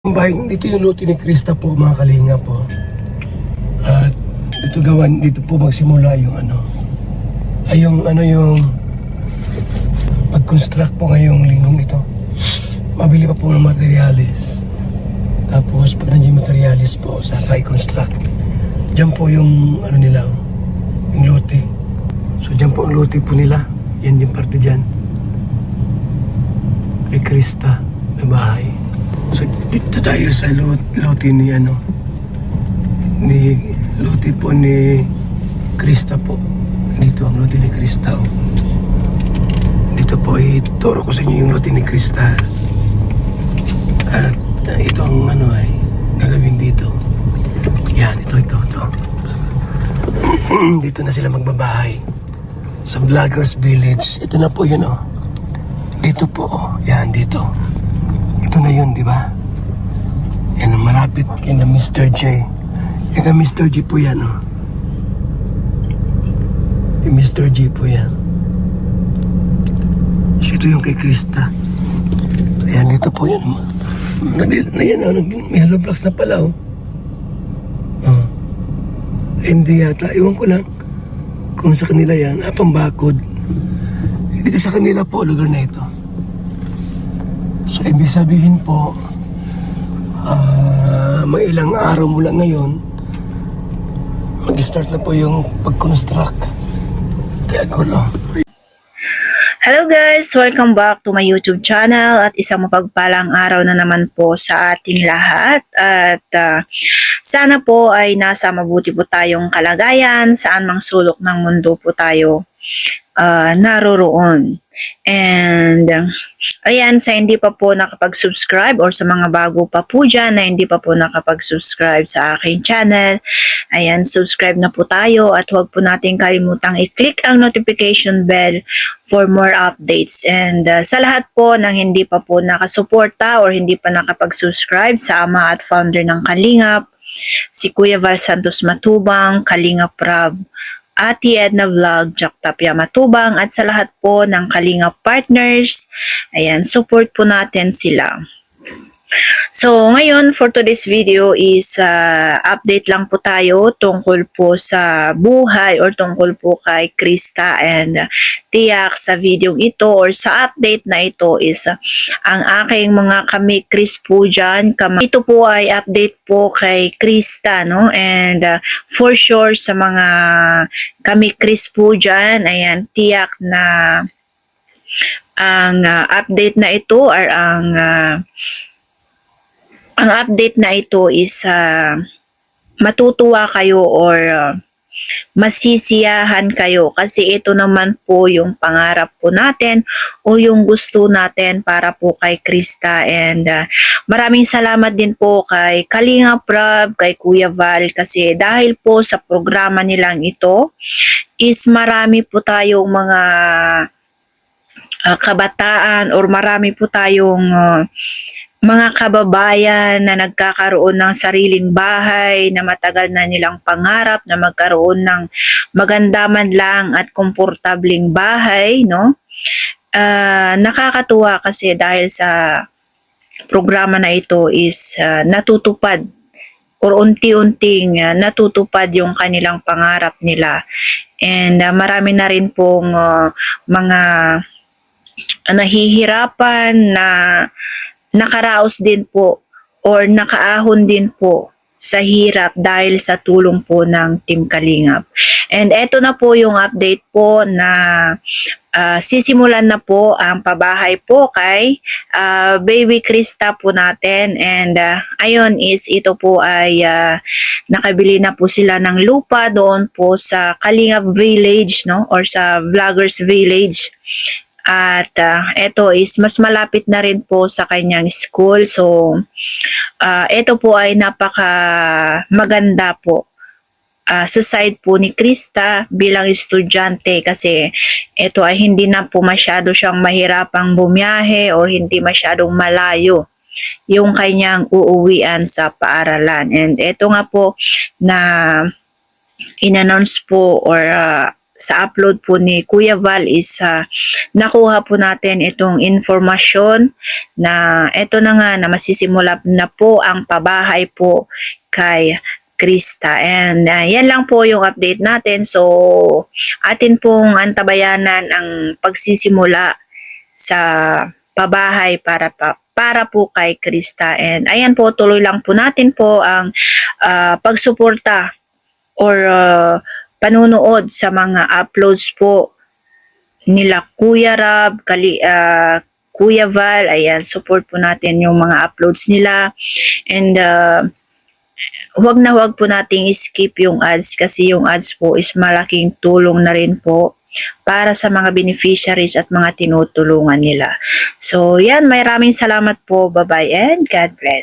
Bahay, dito yung luti ni Krista po, mga kalinga po. At dito po magsimula yung yung pag-construct po ngayong linggong ito. Mabili pa po ng materialis. Tapos pag nandiyan materialis po, saka i-construct. Diyan po yung nila, yung lote. So diyan po ang lote po nila. Yan yung parte diyan. Kay Krista, na bahay. So dito tayo sa lote ni lote po ni Krista po. Dito ang lote ni Krista. Dito po ituro ko sa inyo yung lote ni Krista. At ito ang gagawin dito. Yan, ito. Dito na sila magbabahay. Sa Vloggers Village. Ito na po yun Dito po Yan, dito. Ito na yun, di ba? Yan, malapit kay na Mr. J. Yan, Mr. J po yan, Kay Mr. J po yan. So, ito yung kay Krista. Ayan, dito po yan. May hollow blocks na pala, Hindi yata, iwan ko lang kung sa kanila yan. Pambakod. Dito sa kanila po, lugar na ito. So, ibig sabihin po, may ilang araw mula ngayon, mag-start na po yung pag-construct. Kaya gulo. Hello guys! Welcome back to my YouTube channel at isang mapagpalang araw na naman po sa ating lahat. At sana po ay nasa mabuti po tayong kalagayan, saan mang sulok ng mundo po tayo naroroon. And ayan, sa hindi pa po nakapag-subscribe or sa mga bago pa po dyan na hindi pa po nakapag-subscribe sa aking channel, ayan, subscribe na po tayo at huwag po natin kalimutang i-click ang notification bell for more updates. And sa lahat po ng hindi pa po nakasuporta or hindi pa nakapag-subscribe sa ama at founder ng Kalingap, si Kuya Val Santos Matubang, Kalingap Rab, Ate Edna Vlog, Jack Tapia Matubang, at sa lahat po ng Kalingap partners, ayan, support po natin sila. So, ngayon, for today's video is update lang po tayo tungkol po sa buhay or tungkol po kay Krista and Tiyak sa video ito or sa update na ito is ang aking mga kami-Kris po dyan. Ito po ay update po kay Krista, no? And for sure sa mga kami-Kris po dyan, ayan, tiyak na ang update na ito or ang update na ito is matutuwa kayo or masisiyahan kayo kasi ito naman po yung pangarap po natin o yung gusto natin para po kay Krista. And maraming salamat din po kay Kalingap Rab, kay Kuya Val kasi dahil po sa programa nilang ito is marami po tayong mga kabataan or marami po tayong mga kababayan na nagkakaroon ng sariling bahay na matagal na nilang pangarap na magkaroon ng maganda man lang at komportabling bahay, no? Nakakatuwa kasi dahil sa programa na ito is natutupad or unti-unting natutupad yung kanilang pangarap nila. And marami na rin pong mga nahihirapan na nakaraos din po or nakaahon din po sa hirap dahil sa tulong po ng Team Kalingap. And eto na po yung update po na sisimulan na po ang pabahay po kay Baby Krista po natin. And ayun is ito po ay nakabili na po sila ng lupa doon po sa Kalingap Village, no? Or sa Vloggers Village. At ito is mas malapit na rin po sa kanyang school. So, ito po ay napaka maganda po sa side po ni Krista bilang estudyante kasi ito ay hindi na po masyado siyang mahirapang bumiyahe o hindi masyadong malayo yung kanyang uuwian sa paaralan. And ito nga po na in-announce po or sa upload po ni Kuya Val is nakuha po natin itong informasyon na eto na nga na masisimula na po ang pabahay po kay Krista. And yan lang po yung update natin. So atin pong antabayanan ang pagsisimula sa pabahay para po kay Krista. And ayan po, tuloy lang po natin po ang pagsuporta or panunood sa mga uploads po nila Kuya Rab, Kuya Val. Ayan, support po natin yung mga uploads nila. And huwag po nating skip yung ads kasi yung ads po is malaking tulong na rin po para sa mga beneficiaries at mga tinutulungan nila. So yan, maraming salamat po. Bye-bye and God bless.